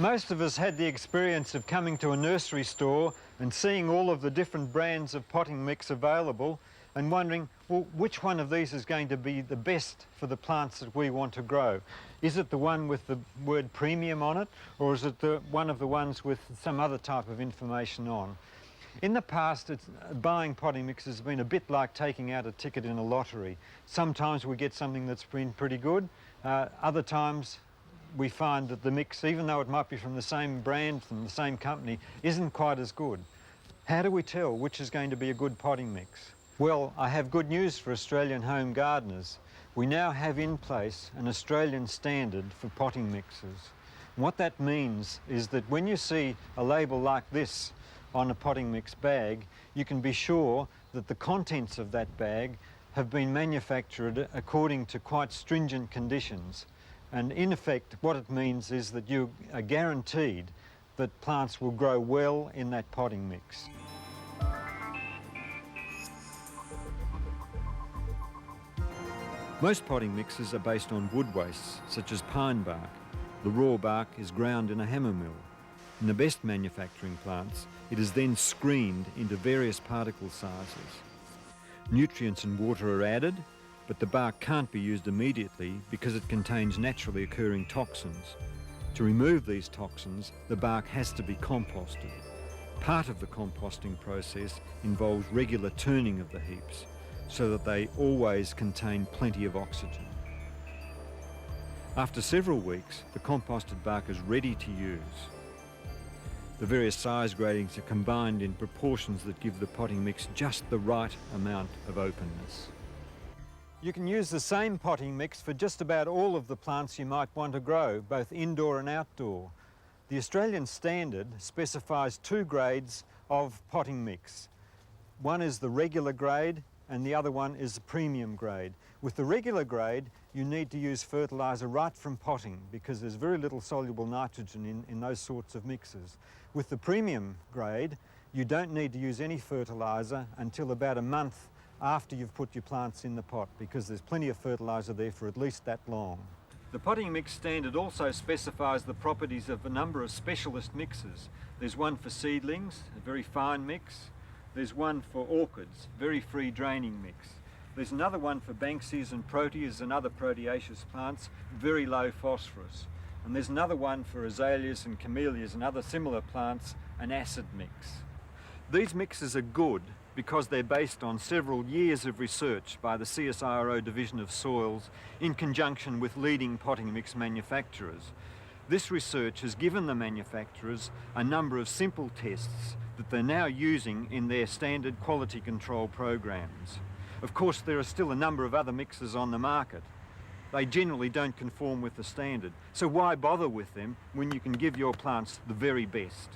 Most of us had the experience of coming to a nursery store and seeing all of the different brands of potting mix available and wondering, well, which one of these is going to be the best for the plants that we want to grow? Is it the one with the word premium on it, or is it one of the ones with some other type of information on? In the past, buying potting mix has been a bit like taking out a ticket in a lottery. Sometimes we get something that's been pretty good, other times we find that the mix, even though it might be from the same brand, from the same company, isn't quite as good. How do we tell which is going to be a good potting mix? Well, I have good news for Australian home gardeners. We now have in place an Australian standard for potting mixes. What that means is that when you see a label like this on a potting mix bag, you can be sure that the contents of that bag have been manufactured according to quite stringent conditions. And in effect, what it means is that you are guaranteed that plants will grow well in that potting mix. Most potting mixes are based on wood wastes, such as pine bark. The raw bark is ground in a hammer mill. In the best manufacturing plants, it is then screened into various particle sizes. Nutrients and water are added, but the bark can't be used immediately because it contains naturally occurring toxins. To remove these toxins, the bark has to be composted. Part of the composting process involves regular turning of the heaps so that they always contain plenty of oxygen. After several weeks, the composted bark is ready to use. The various size gradings are combined in proportions that give the potting mix just the right amount of openness. You can use the same potting mix for just about all of the plants you might want to grow, both indoor and outdoor. The Australian standard specifies two grades of potting mix. One is the regular grade and the other one is the premium grade. With the regular grade, you need to use fertiliser right from potting because there's very little soluble nitrogen in those sorts of mixes. With the premium grade, you don't need to use any fertiliser until about a month after you've put your plants in the pot because there's plenty of fertiliser there for at least that long. The potting mix standard also specifies the properties of a number of specialist mixes. There's one for seedlings, a very fine mix. There's one for orchids, very free draining mix. There's another one for Banksias and Proteas and other proteaceous plants, very low phosphorus. And there's another one for azaleas and camellias and other similar plants, an acid mix. These mixes are good because they're based on several years of research by the CSIRO Division of Soils in conjunction with leading potting mix manufacturers. This research has given the manufacturers a number of simple tests that they're now using in their standard quality control programs. Of course, there are still a number of other mixes on the market. They generally don't conform with the standard, so why bother with them when you can give your plants the very best?